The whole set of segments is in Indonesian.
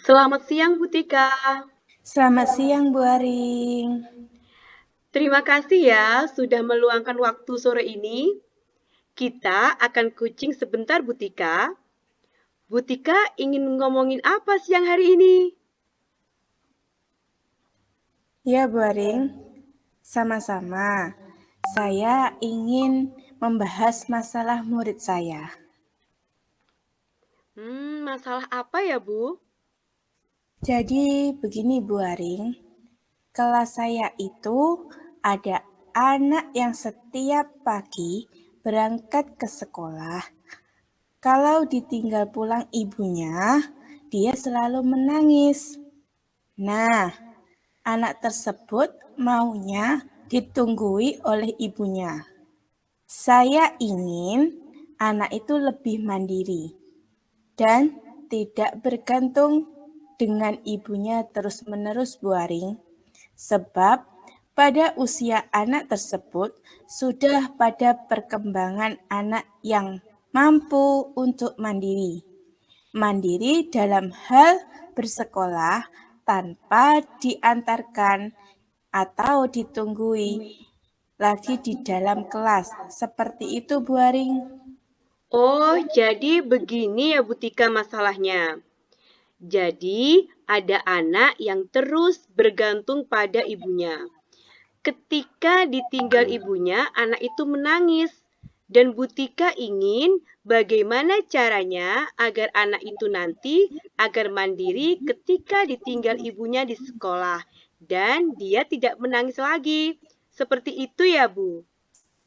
Selamat siang, Bu Tika. Selamat siang, Bu Aring. Terima kasih ya sudah meluangkan waktu sore ini. Kita akan kucing sebentar, Bu Tika. Bu Tika ingin ngomongin apa siang hari ini? Ya, Bu Aring, sama-sama. Saya ingin membahas masalah murid saya. Masalah apa ya, Bu? Jadi, begini Bu Aring, kelas saya itu ada anak yang setiap pagi berangkat ke sekolah. Kalau ditinggal pulang ibunya, dia selalu menangis. Nah, anak tersebut maunya ditunggui oleh ibunya. Saya ingin anak itu lebih mandiri dan tidak bergantung dengan ibunya terus-menerus, Bu Aring. Sebab pada usia anak tersebut sudah pada perkembangan anak yang mampu untuk mandiri. Mandiri dalam hal bersekolah tanpa diantarkan atau ditunggui lagi di dalam kelas. Seperti itu, Bu Aring. Oh, jadi begini ya, Bu Tika, masalahnya. Jadi, ada anak yang terus bergantung pada ibunya. Ketika ditinggal ibunya, anak itu menangis. Dan Butika ingin bagaimana caranya agar anak itu nanti agar mandiri ketika ditinggal ibunya di sekolah. Dan dia tidak menangis lagi. Seperti itu ya, Bu?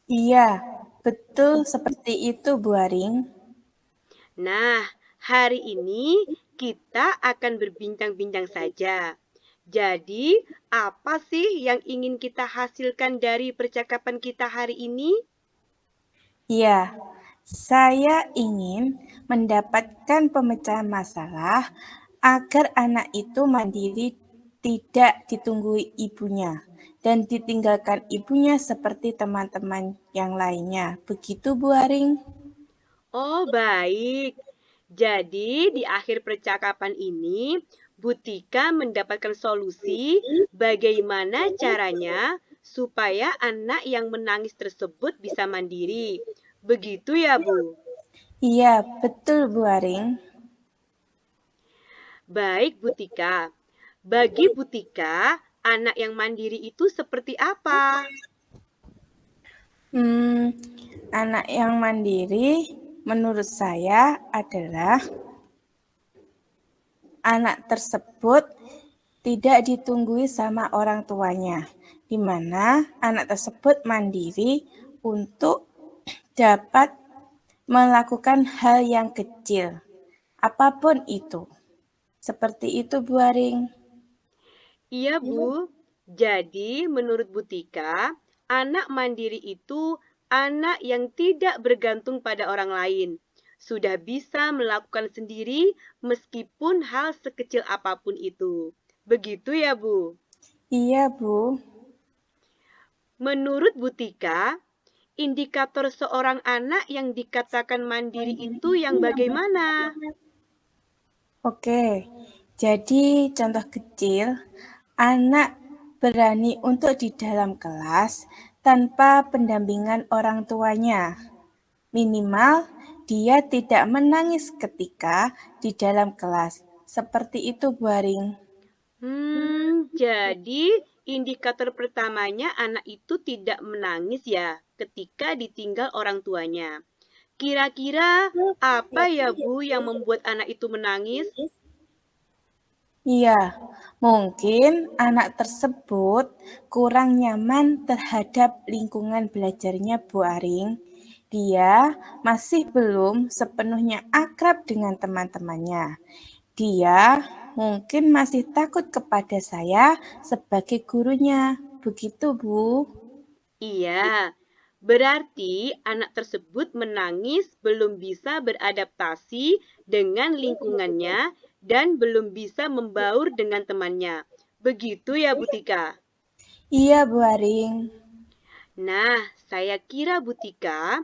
Iya, betul seperti itu, Bu Aring. Nah, hari ini kita akan berbincang-bincang saja. Jadi, apa sih yang ingin kita hasilkan dari percakapan kita hari ini? Iya, saya ingin mendapatkan pemecahan masalah agar anak itu mandiri, tidak ditunggui ibunya dan ditinggalkan ibunya seperti teman-teman yang lainnya. Begitu, Bu Aring? Oh, baik. Jadi, di akhir percakapan ini, Butika mendapatkan solusi bagaimana caranya supaya anak yang menangis tersebut bisa mandiri. Begitu ya, Bu? Iya, betul, Bu Aring. Baik, Butika. Bagi Butika, anak yang mandiri itu seperti apa? Hmm, anak yang mandiri menurut saya adalah anak tersebut tidak ditunggui sama orang tuanya, di mana anak tersebut mandiri untuk dapat melakukan hal yang kecil, apapun itu. Seperti itu, Bu Aring. Iya, Bu. Jadi, menurut Butika, anak mandiri itu anak yang tidak bergantung pada orang lain. Sudah bisa melakukan sendiri meskipun hal sekecil apapun itu. Begitu ya, Bu? Iya, Bu. Menurut Butika, indikator seorang anak yang dikatakan mandiri itu yang bagaimana? Oke, jadi contoh kecil, anak berani untuk di dalam kelas tanpa pendampingan orang tuanya. Minimal dia tidak menangis ketika di dalam kelas. Seperti itu, Bu Aring. Jadi indikator pertamanya anak itu tidak menangis ya ketika ditinggal orang tuanya. Kira-kira apa ya Bu yang membuat anak itu menangis? Iya, mungkin anak tersebut kurang nyaman terhadap lingkungan belajarnya, Bu Aring. Dia masih belum sepenuhnya akrab dengan teman-temannya. Dia mungkin masih takut kepada saya sebagai gurunya. Begitu, Bu. Iya, berarti anak tersebut menangis belum bisa beradaptasi dengan lingkungannya dan belum bisa membaur dengan temannya. Begitu ya Bu Tika? Iya, Bu Aring. Nah, saya kira Bu Tika,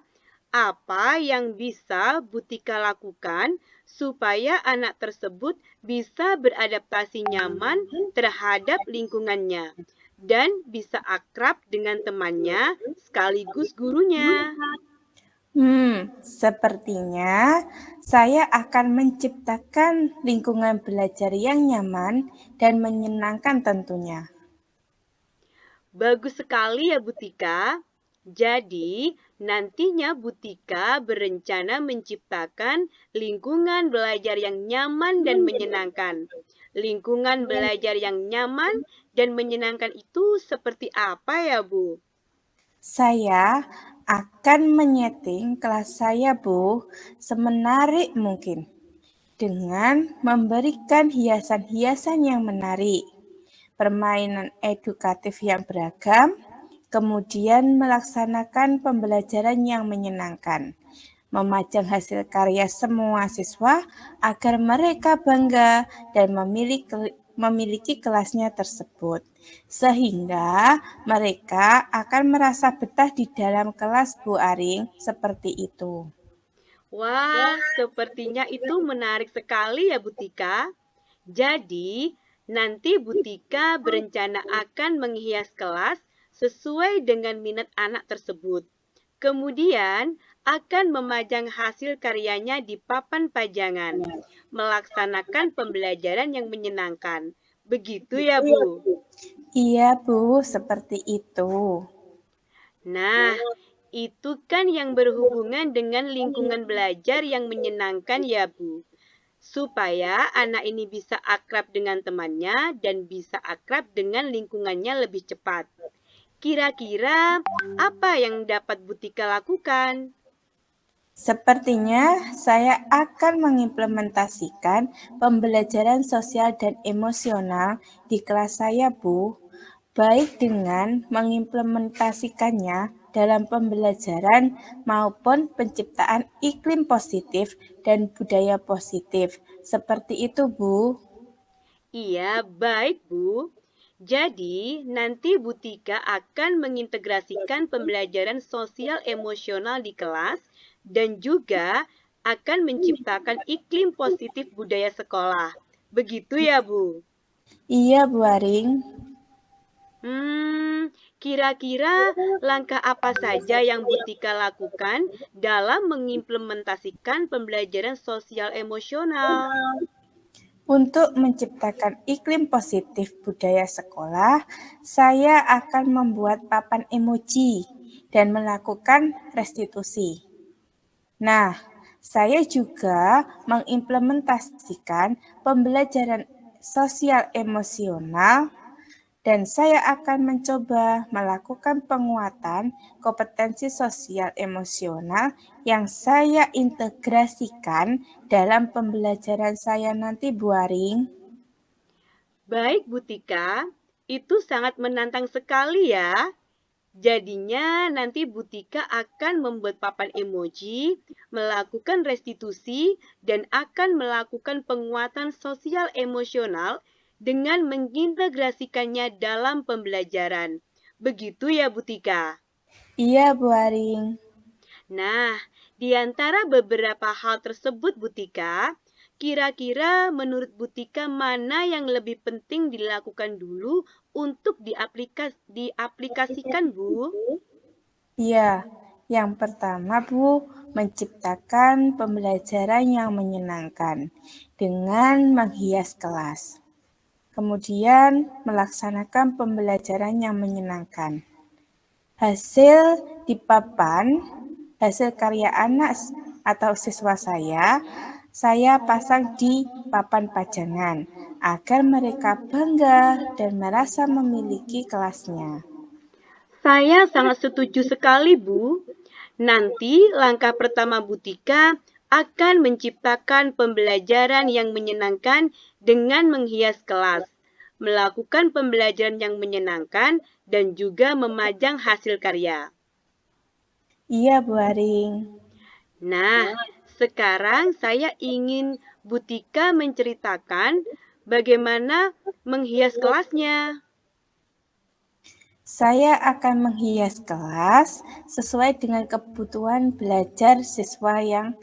Apa yang bisa Butika lakukan supaya anak tersebut bisa beradaptasi nyaman terhadap lingkungannya dan bisa akrab dengan temannya sekaligus gurunya? Sepertinya saya akan menciptakan lingkungan belajar yang nyaman dan menyenangkan tentunya. Bagus sekali ya Butika. Jadi, nantinya Butika berencana menciptakan lingkungan belajar yang nyaman dan menyenangkan. Lingkungan belajar yang nyaman dan menyenangkan itu seperti apa ya, Bu? Saya akan menyeting kelas saya, Bu, semenarik mungkin dengan memberikan hiasan-hiasan yang menarik, permainan edukatif yang beragam, kemudian melaksanakan pembelajaran yang menyenangkan, memajang hasil karya semua siswa agar mereka bangga dan memiliki kelasnya tersebut, sehingga mereka akan merasa betah di dalam kelas, Bu Aring, seperti itu. Wah, sepertinya itu menarik sekali ya, Butika. Jadi, nanti Butika berencana akan menghias kelas sesuai dengan minat anak tersebut. Kemudian, akan memajang hasil karyanya di papan pajangan, melaksanakan pembelajaran yang menyenangkan. Begitu ya, Bu? Iya, Bu, seperti itu. Nah, itu kan yang berhubungan dengan lingkungan belajar yang menyenangkan ya, Bu. Supaya anak ini bisa akrab dengan temannya dan bisa akrab dengan lingkungannya lebih cepat. Kira-kira apa yang dapat Butika lakukan? Sepertinya saya akan mengimplementasikan pembelajaran sosial dan emosional di kelas saya, Bu, baik dengan mengimplementasikannya dalam pembelajaran maupun penciptaan iklim positif dan budaya positif. Seperti itu, Bu. Iya, baik Bu. Jadi, nanti Butika akan mengintegrasikan pembelajaran sosial emosional di kelas dan juga akan menciptakan iklim positif budaya sekolah. Begitu ya, Bu? Iya, Bu Aring. Kira-kira langkah apa saja yang Butika lakukan dalam mengimplementasikan pembelajaran sosial emosional? Untuk menciptakan iklim positif budaya sekolah, saya akan membuat papan emoji dan melakukan restitusi. Nah, saya juga mengimplementasikan pembelajaran sosial emosional dan saya akan mencoba melakukan penguatan kompetensi sosial emosional yang saya integrasikan dalam pembelajaran saya nanti, Bu Aring. Baik, Butika, itu sangat menantang sekali ya. Jadinya nanti Butika akan membuat papan emoji, melakukan restitusi, dan akan melakukan penguatan sosial emosional dengan mengintegrasikannya dalam pembelajaran. Begitu ya, Butika? Iya, Bu Aring. Nah, di antara beberapa hal tersebut, Butika, kira-kira menurut Butika mana yang lebih penting dilakukan dulu untuk diaplikasikan, Bu? Iya, yang pertama, Bu, menciptakan pembelajaran yang menyenangkan dengan menghias kelas. Kemudian, melaksanakan pembelajaran yang menyenangkan. Hasil di papan, hasil karya anak atau siswa saya pasang di papan pajangan agar mereka bangga dan merasa memiliki kelasnya. Saya sangat setuju sekali, Bu. Nanti langkah pertama Butika akan menciptakan pembelajaran yang menyenangkan dengan menghias kelas, melakukan pembelajaran yang menyenangkan, dan juga memajang hasil karya. Iya, Bu Aring. Nah, sekarang saya ingin Butika menceritakan bagaimana menghias kelasnya. Saya akan menghias kelas sesuai dengan kebutuhan belajar siswa yang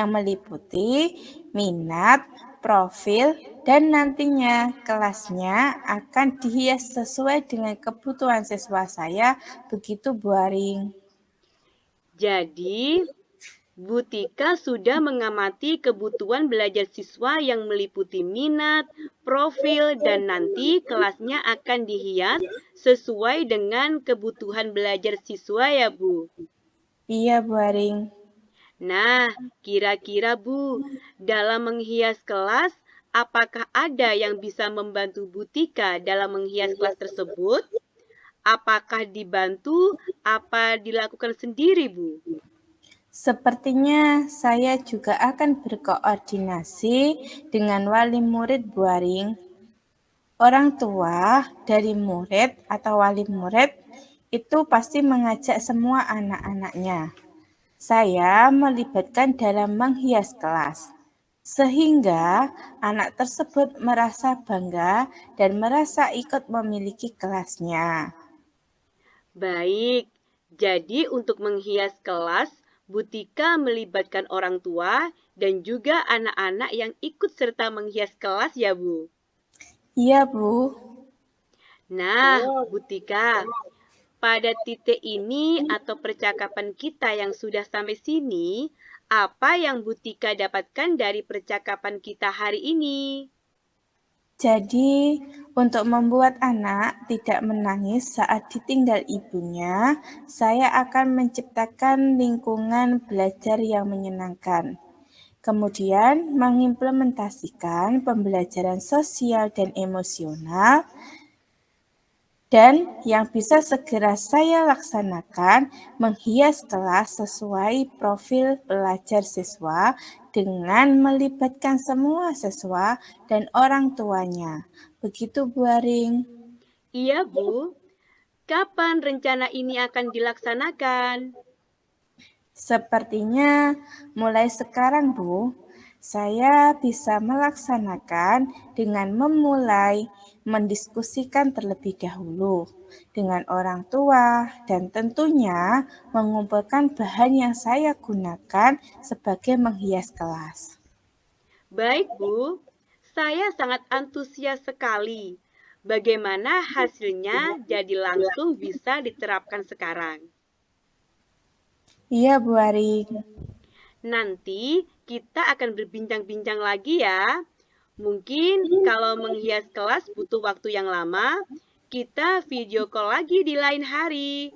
meliputi minat, profil, dan nantinya kelasnya akan dihias sesuai dengan kebutuhan siswa saya, begitu Bu Aring. Jadi, Bu Tika sudah mengamati kebutuhan belajar siswa yang meliputi minat, profil, dan nanti kelasnya akan dihias sesuai dengan kebutuhan belajar siswa ya, Bu. Iya, Bu Aring. Nah, kira-kira Bu, dalam menghias kelas, apakah ada yang bisa membantu Bu Tika dalam menghias kelas tersebut? Apakah dibantu, apa dilakukan sendiri, Bu? Sepertinya saya juga akan berkoordinasi dengan wali murid Bu Aring. Orang tua dari murid atau wali murid itu pasti mengajak semua anak-anaknya. Saya melibatkan dalam menghias kelas, sehingga anak tersebut merasa bangga dan merasa ikut memiliki kelasnya. Baik, jadi untuk menghias kelas, Bu Tika melibatkan orang tua dan juga anak-anak yang ikut serta menghias kelas ya, Bu. Iya, Bu. Nah, Bu Tika, pada titik ini atau percakapan kita yang sudah sampai sini, apa yang Bu Tika dapatkan dari percakapan kita hari ini? Jadi, untuk membuat anak tidak menangis saat ditinggal ibunya, saya akan menciptakan lingkungan belajar yang menyenangkan. Kemudian, mengimplementasikan pembelajaran sosial dan emosional, dan yang bisa segera saya laksanakan, menghias kelas sesuai profil pelajar siswa dengan melibatkan semua siswa dan orang tuanya. Begitu, Bu Aring. Iya, Bu. Kapan rencana ini akan dilaksanakan? Sepertinya mulai sekarang, Bu, saya bisa melaksanakan dengan memulai mendiskusikan terlebih dahulu dengan orang tua dan tentunya mengumpulkan bahan yang saya gunakan sebagai menghias kelas. Baik, Bu. Saya sangat antusias sekali. Bagaimana hasilnya jadi langsung bisa diterapkan sekarang. Iya, Bu Aring. Nanti kita akan berbincang-bincang lagi ya. Mungkin kalau menghias kelas butuh waktu yang lama, kita video call lagi di lain hari.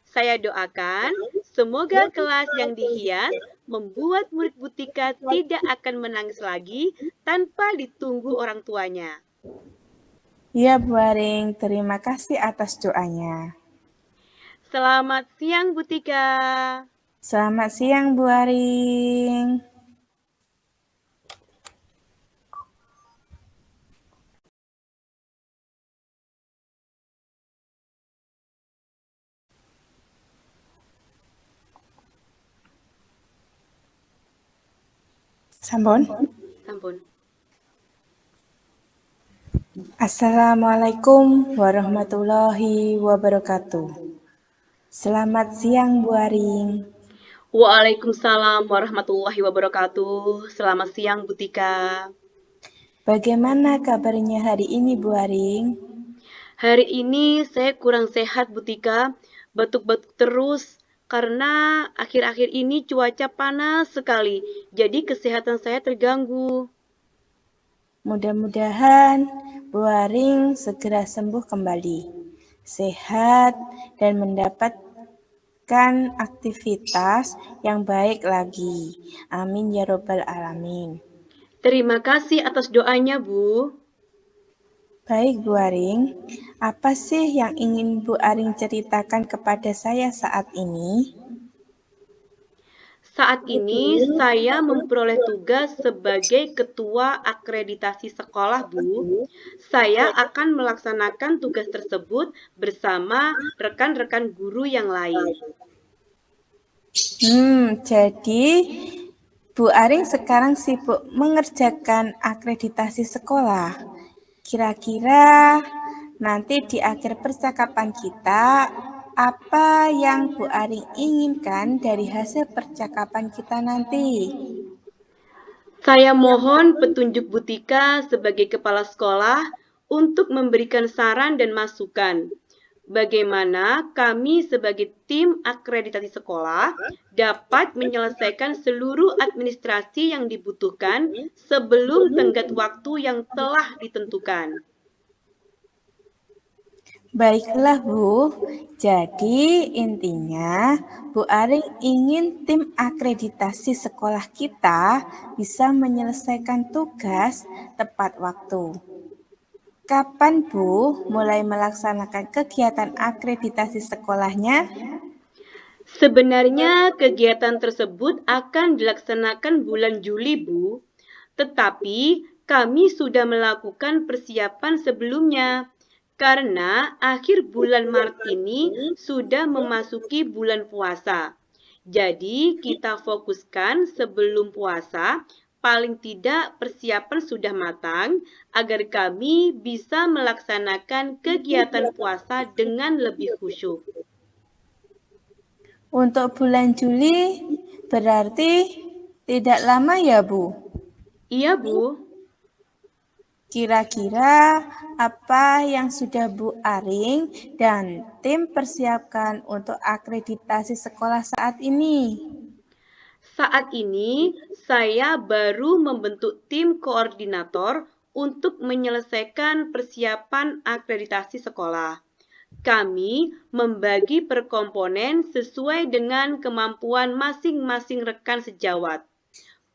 Saya doakan semoga kelas yang dihias membuat murid Bu Tika tidak akan menangis lagi tanpa ditunggu orang tuanya. Iya, Bu Aring. Terima kasih atas doanya. Selamat siang Bu Tika. Selamat siang, Bu Aring. Sampun. Sampun. Assalamualaikum warahmatullahi wabarakatuh. Selamat siang, Bu Aring. Waalaikumsalam warahmatullahi wabarakatuh. Selamat siang Bu Tika. Bagaimana kabarnya hari ini, Bu Aring? Hari ini saya kurang sehat Bu Tika, batuk-batuk terus karena akhir-akhir ini cuaca panas sekali. Jadi kesehatan saya terganggu. Mudah-mudahan Bu Aring segera sembuh kembali, sehat, dan mendapatkan aktivitas yang baik lagi. Amin ya Robbal Alamin. Terima kasih atas doanya Bu. Baik Bu Aring, apa sih yang ingin Bu Aring ceritakan kepada saya saat ini? Saat ini saya memperoleh tugas sebagai ketua akreditasi sekolah, Bu. Saya akan melaksanakan tugas tersebut bersama rekan-rekan guru yang lain. Jadi Bu Aring sekarang sibuk mengerjakan akreditasi sekolah. Kira-kira Nanti di akhir percakapan kita, apa yang Bu Aring inginkan dari hasil percakapan kita nanti? Saya mohon petunjuk Bu Tika sebagai kepala sekolah untuk memberikan saran dan masukan. Bagaimana kami sebagai tim akreditasi sekolah dapat menyelesaikan seluruh administrasi yang dibutuhkan sebelum tenggat waktu yang telah ditentukan. Baiklah Bu, jadi intinya Bu Aring ingin tim akreditasi sekolah kita bisa menyelesaikan tugas tepat waktu. Kapan Bu mulai melaksanakan kegiatan akreditasi sekolahnya? Sebenarnya kegiatan tersebut akan dilaksanakan bulan Juli, Bu. Tetapi kami sudah melakukan persiapan sebelumnya. Karena akhir bulan Maret ini sudah memasuki bulan puasa. Jadi kita fokuskan sebelum puasa, paling tidak persiapan sudah matang agar kami bisa melaksanakan kegiatan puasa dengan lebih khusyuk. Untuk bulan Juli berarti tidak lama ya Bu? Iya, Bu. Kira-kira apa yang sudah Bu Aring dan tim persiapkan untuk akreditasi sekolah saat ini? Saat ini saya baru membentuk tim koordinator untuk menyelesaikan persiapan akreditasi sekolah. Kami membagi per komponen sesuai dengan kemampuan masing-masing rekan sejawat.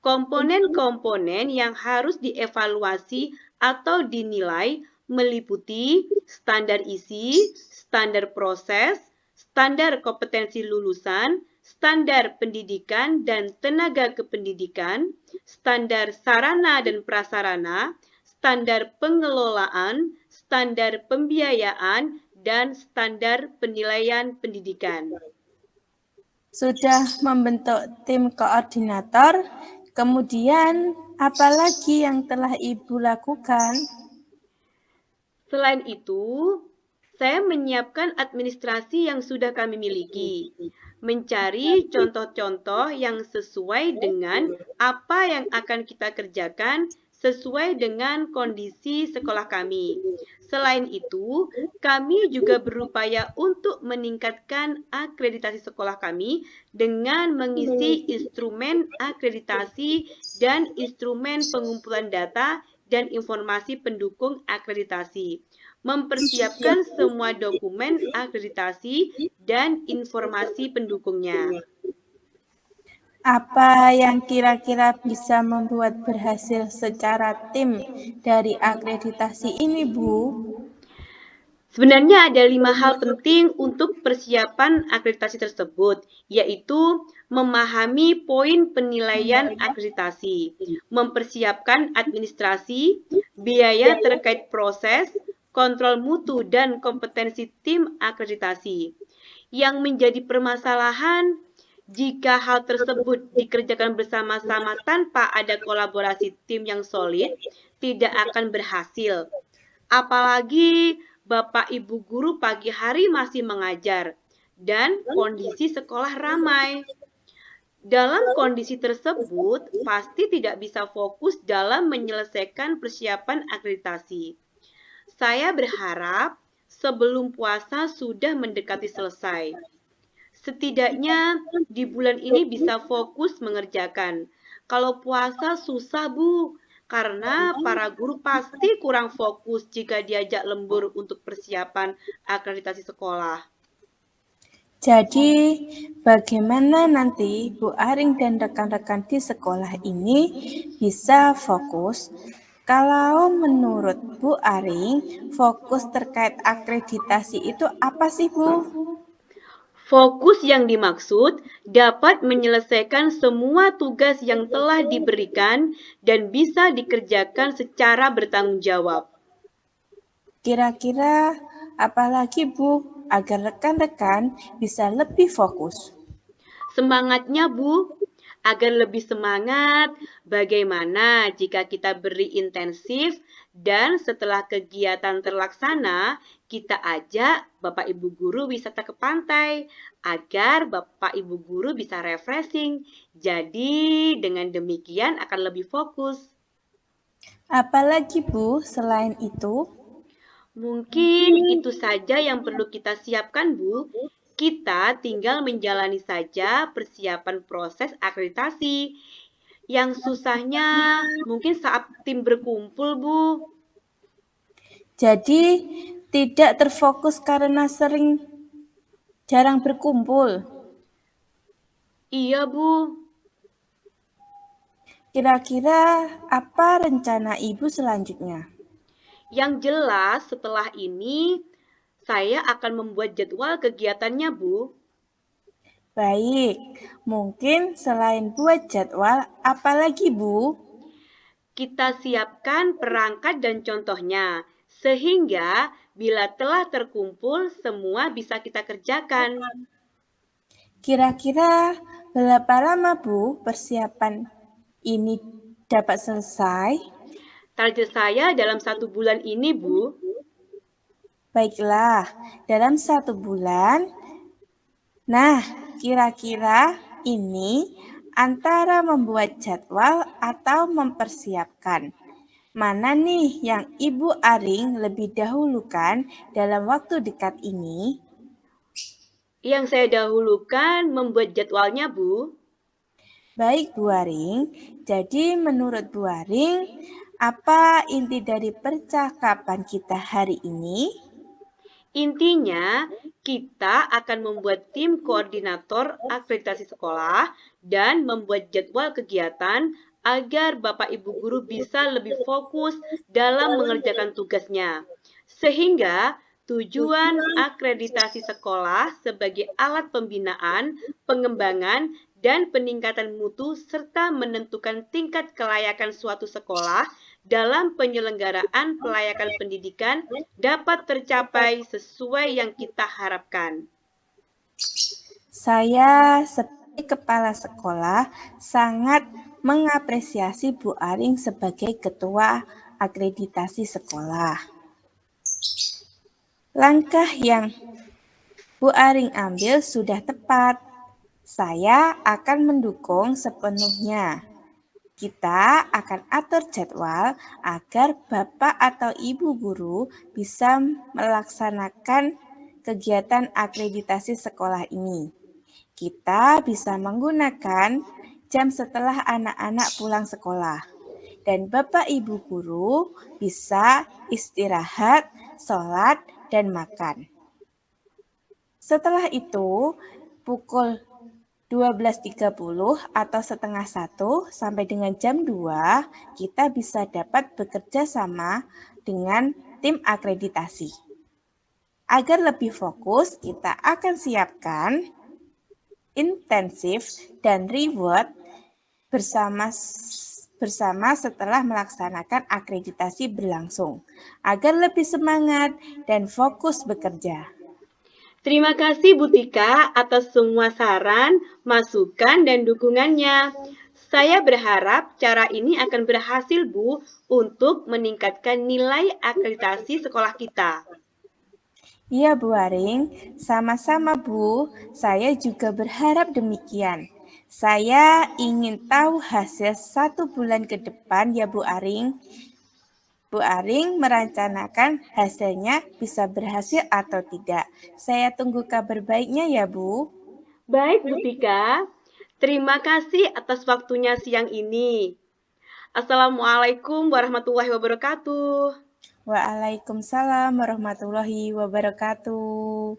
Komponen-komponen yang harus dievaluasi atau dinilai meliputi standar isi, standar proses, standar kompetensi lulusan, standar pendidikan dan tenaga kependidikan, standar sarana dan prasarana, standar pengelolaan, standar pembiayaan, dan standar penilaian pendidikan. Sudah membentuk tim koordinator, kemudian apa lagi yang telah Ibu lakukan? Selain itu, saya menyiapkan administrasi yang sudah kami miliki, mencari contoh-contoh yang sesuai dengan apa yang akan kita kerjakan sesuai dengan kondisi sekolah kami. Selain itu, kami juga berupaya untuk meningkatkan akreditasi sekolah kami dengan mengisi instrumen akreditasi dan instrumen pengumpulan data dan informasi pendukung akreditasi, mempersiapkan semua dokumen akreditasi dan informasi pendukungnya. Apa yang kira-kira bisa membuat berhasil secara tim dari akreditasi ini, Bu? Sebenarnya ada 5 hal penting untuk persiapan akreditasi tersebut, yaitu memahami poin penilaian akreditasi, mempersiapkan administrasi, biaya terkait proses, kontrol mutu dan kompetensi tim akreditasi. Yang menjadi permasalahan jika hal tersebut dikerjakan bersama-sama tanpa ada kolaborasi tim yang solid, tidak akan berhasil. Apalagi Bapak Ibu guru pagi hari masih mengajar dan kondisi sekolah ramai. Dalam kondisi tersebut, pasti tidak bisa fokus dalam menyelesaikan persiapan akreditasi. Saya berharap sebelum puasa sudah mendekati selesai. Setidaknya di bulan ini bisa fokus mengerjakan. Kalau puasa susah, Bu, karena para guru pasti kurang fokus jika diajak lembur untuk persiapan akreditasi sekolah. Jadi, bagaimana nanti Bu Aring dan rekan-rekan di sekolah ini bisa fokus? Kalau menurut Bu Aring, fokus terkait akreditasi itu apa sih, Bu? Fokus yang dimaksud dapat menyelesaikan semua tugas yang telah diberikan dan bisa dikerjakan secara bertanggung jawab. Kira-kira apa lagi, Bu, agar rekan-rekan bisa lebih fokus? Semangatnya, Bu, Agar lebih semangat, bagaimana jika kita beri intensif dan setelah kegiatan terlaksana, kita ajak Bapak Ibu Guru wisata ke pantai agar Bapak Ibu Guru bisa refreshing. Jadi dengan demikian akan lebih fokus. Apalagi Bu, selain itu? Mungkin itu saja yang perlu kita siapkan, Bu. Kita tinggal menjalani saja persiapan proses akreditasi. Yang susahnya mungkin saat tim berkumpul, Bu. Jadi tidak terfokus karena jarang berkumpul. Iya, Bu. Kira-kira apa rencana Ibu selanjutnya? Yang jelas setelah ini saya akan membuat jadwal kegiatannya, Bu. Baik, mungkin selain buat jadwal, apalagi Bu? Kita siapkan perangkat dan contohnya, sehingga bila telah terkumpul semua bisa kita kerjakan. Kira-kira berapa lama Bu persiapan ini dapat selesai? Target saya dalam 1 bulan ini, Bu. Baiklah, dalam 1 bulan. Nah, kira-kira ini antara membuat jadwal atau mempersiapkan. Mana nih yang Ibu Aring lebih dahulukan dalam waktu dekat ini? Yang saya dahulukan membuat jadwalnya, Bu. Baik Bu Aring, jadi menurut Bu Aring, apa inti dari percakapan kita hari ini? Intinya, kita akan membuat tim koordinator akreditasi sekolah dan membuat jadwal kegiatan agar Bapak Ibu guru bisa lebih fokus dalam mengerjakan tugasnya. Sehingga tujuan akreditasi sekolah sebagai alat pembinaan, pengembangan, dan peningkatan mutu serta menentukan tingkat kelayakan suatu sekolah dalam penyelenggaraan pelayakan pendidikan dapat tercapai sesuai yang kita harapkan. Saya sebagai kepala sekolah sangat mengapresiasi Bu Aring sebagai ketua akreditasi sekolah. Langkah yang Bu Aring ambil sudah tepat. Saya akan mendukung sepenuhnya. Kita akan atur jadwal agar Bapak atau Ibu guru bisa melaksanakan kegiatan akreditasi sekolah ini. Kita bisa menggunakan jam setelah anak-anak pulang sekolah. Dan Bapak Ibu guru bisa istirahat, sholat, dan makan. Setelah itu, pukul 12.30 atau setengah 1 sampai dengan jam 2, kita bisa dapat bekerja sama dengan tim akreditasi. Agar lebih fokus, kita akan siapkan intensif dan reward bersama setelah melaksanakan akreditasi berlangsung, agar lebih semangat dan fokus bekerja. Terima kasih Bu Tika atas semua saran, masukan, dan dukungannya. Saya berharap cara ini akan berhasil Bu untuk meningkatkan nilai akreditasi sekolah kita. Iya Bu Aring, sama-sama Bu, saya juga berharap demikian. Saya ingin tahu hasil 1 bulan ke depan ya Bu Aring. Bu Aring merencanakan hasilnya bisa berhasil atau tidak. Saya tunggu kabar baiknya ya Bu. Baik Bu Tika, terima kasih atas waktunya siang ini. Assalamualaikum warahmatullahi wabarakatuh. Waalaikumsalam warahmatullahi wabarakatuh.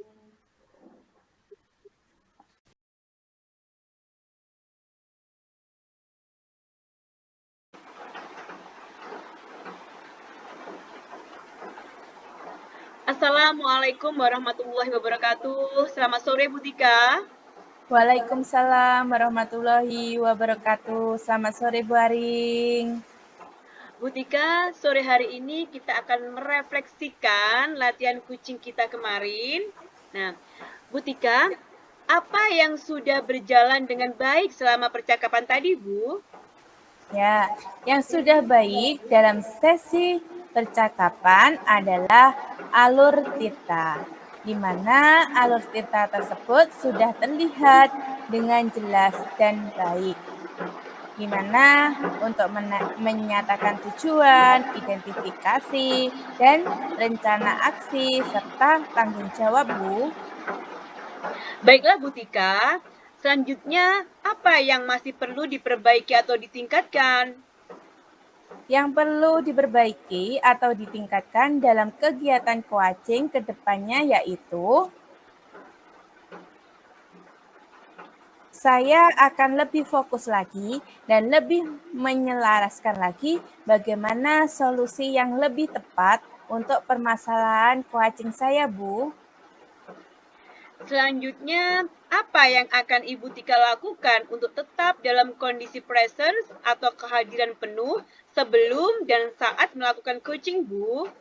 Assalamualaikum warahmatullahi wabarakatuh. Selamat sore Bu Tika. Waalaikumsalam warahmatullahi wabarakatuh. Selamat sore Bu Aring. Bu Tika, sore hari ini kita akan merefleksikan latihan kucing kita kemarin. Nah, Bu Tika, Apa yang sudah berjalan dengan baik selama percakapan tadi, Bu? Ya, yang sudah baik dalam sesi percakapan adalah alur Tirta, di mana alur Tirta tersebut sudah terlihat dengan jelas dan baik. Di mana untuk menyatakan tujuan, identifikasi, dan rencana aksi, serta tanggung jawab, Bu. Baiklah, Bu Tika. Selanjutnya, apa yang masih perlu diperbaiki atau ditingkatkan? Yang perlu diperbaiki atau ditingkatkan dalam kegiatan coaching ke depannya yaitu saya akan lebih fokus lagi dan lebih menyelaraskan lagi bagaimana solusi yang lebih tepat untuk permasalahan coaching saya, Bu. Selanjutnya, apa yang akan Ibu Tika lakukan untuk tetap dalam kondisi presence atau kehadiran penuh sebelum dan saat melakukan coaching, Bu?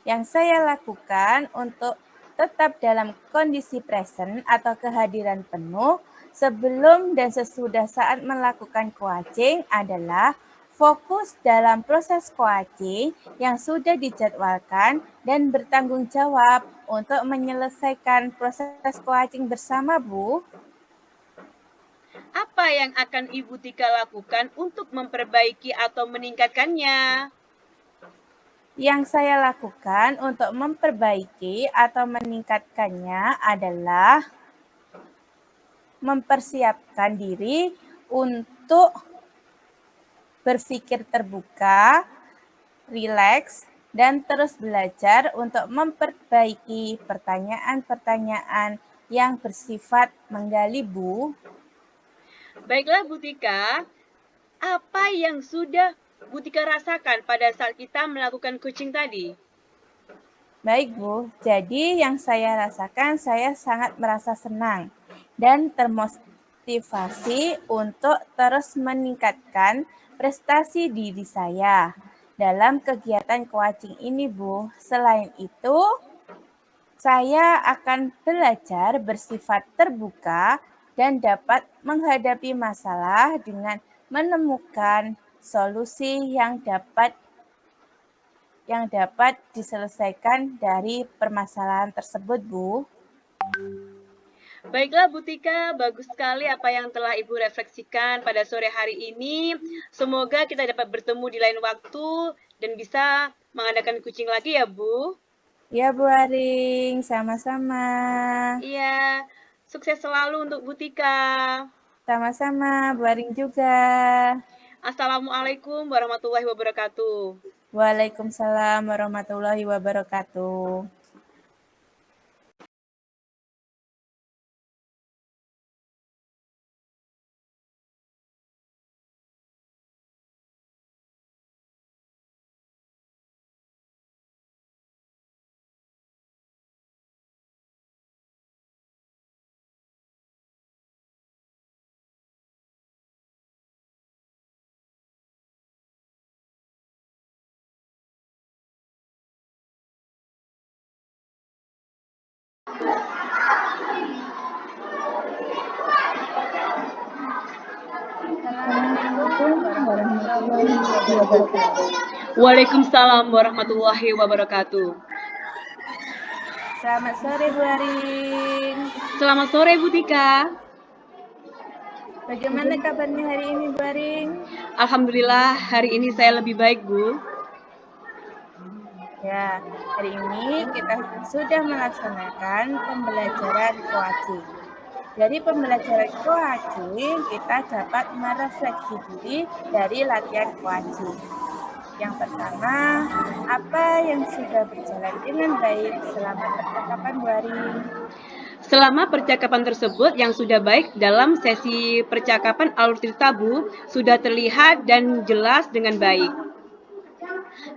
Yang saya lakukan untuk tetap dalam kondisi present atau kehadiran penuh sebelum dan sesudah saat melakukan coaching adalah fokus dalam proses coaching yang sudah dijadwalkan dan bertanggung jawab untuk menyelesaikan proses coaching bersama, Bu. Apa yang akan Ibu Tika lakukan untuk memperbaiki atau meningkatkannya? Yang saya lakukan untuk memperbaiki atau meningkatkannya adalah mempersiapkan diri untuk berpikir terbuka, rileks, dan terus belajar untuk memperbaiki pertanyaan-pertanyaan yang bersifat menggali, Bu. Baiklah, Bu Tika. Apa yang sudah Bu Tika rasakan pada saat kita melakukan coaching tadi? Baik, Bu. Jadi yang saya rasakan, saya sangat merasa senang dan termotivasi untuk terus meningkatkan prestasi diri saya dalam kegiatan coaching ini, Bu. Selain itu, saya akan belajar bersifat terbuka dan dapat menghadapi masalah dengan menemukan solusi yang dapat diselesaikan dari permasalahan tersebut, Bu. Baiklah, Bu Tika, bagus sekali apa yang telah Ibu refleksikan pada sore hari ini. Semoga kita dapat bertemu di lain waktu dan bisa mengadakan coaching lagi ya, Bu. Ya, Bu Aring, sama-sama. Iya, sukses selalu untuk Bu Tika. Sama-sama, Bu Aring juga. Assalamualaikum warahmatullahi wabarakatuh. Waalaikumsalam warahmatullahi wabarakatuh. Assalamualaikum warahmatullahi wabarakatuh. Waalaikumsalam warahmatullahi wabarakatuh. Selamat sore, Bu Aring. Selamat sore, Bu Tika. Bagaimana kabarnya hari ini, Bu Aring? Alhamdulillah, hari ini saya lebih baik, Bu. Ya, hari ini kita sudah melaksanakan pembelajaran coaching. Dari pembelajaran coaching, kita dapat merefleksi diri dari latihan coaching. Yang pertama, apa yang sudah berjalan dengan baik selama percakapan, Bu Aring? Selama percakapan tersebut yang sudah baik dalam sesi percakapan alur cerita, Bu, sudah terlihat dan jelas dengan baik.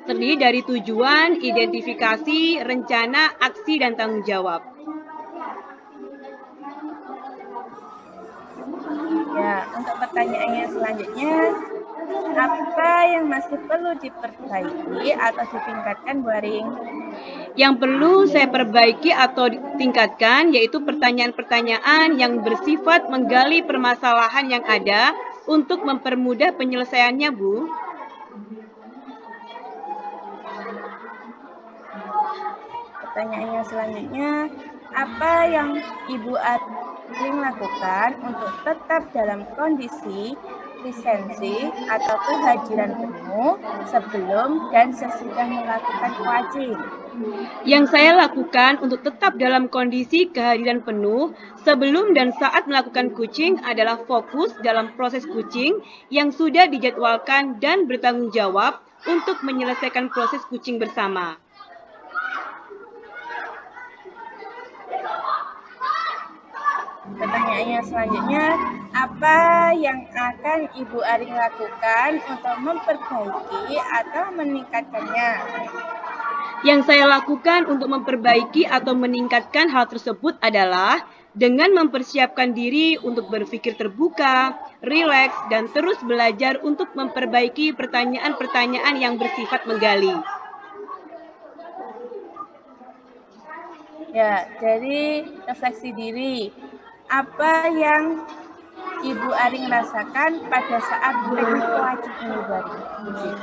Terdiri dari tujuan, identifikasi, rencana, aksi, dan tanggung jawab. Ya, untuk pertanyaannya selanjutnya, Apa yang masih perlu diperbaiki atau ditingkatkan, Bu Aring? Yang perlu saya perbaiki atau tingkatkan yaitu pertanyaan-pertanyaan yang bersifat menggali permasalahan yang ada untuk mempermudah penyelesaiannya, Bu. Pertanyaannya selanjutnya, apa yang Ibu Aring lakukan untuk tetap dalam kondisi lisensi atau kehadiran penuh sebelum dan sesudah melakukan coaching? Yang saya lakukan untuk tetap dalam kondisi kehadiran penuh sebelum dan saat melakukan coaching adalah fokus dalam proses coaching yang sudah dijadwalkan dan bertanggung jawab untuk menyelesaikan proses coaching bersama. Pertanyaannya selanjutnya, apa yang akan Ibu Aring lakukan untuk memperbaiki atau meningkatkannya? Yang saya lakukan untuk memperbaiki atau meningkatkan hal tersebut adalah dengan mempersiapkan diri untuk berpikir terbuka, rileks, dan terus belajar untuk memperbaiki pertanyaan-pertanyaan yang bersifat menggali. Ya, dari refleksi diri, apa yang Ibu Aring rasakan pada saat teknik coaching ini, Bu Aring?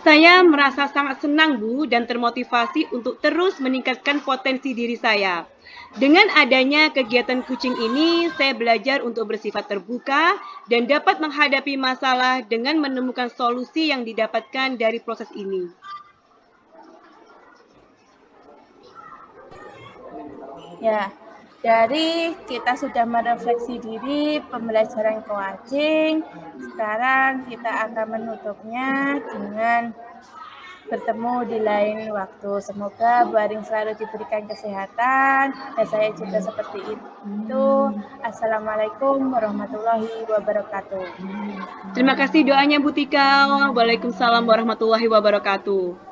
Saya merasa sangat senang, Bu, dan termotivasi untuk terus meningkatkan potensi diri saya. Dengan adanya kegiatan coaching ini, saya belajar untuk bersifat terbuka dan dapat menghadapi masalah dengan menemukan solusi yang didapatkan dari proses ini. Ya, dari kita sudah merefleksi diri pembelajaran coaching, sekarang kita akan menutupnya dengan bertemu di lain waktu. Semoga Bu Aring selalu diberikan kesehatan dan saya juga seperti itu. Assalamualaikum warahmatullahi wabarakatuh. Terima kasih doanya, Bu Tika. Waalaikumsalam warahmatullahi wabarakatuh.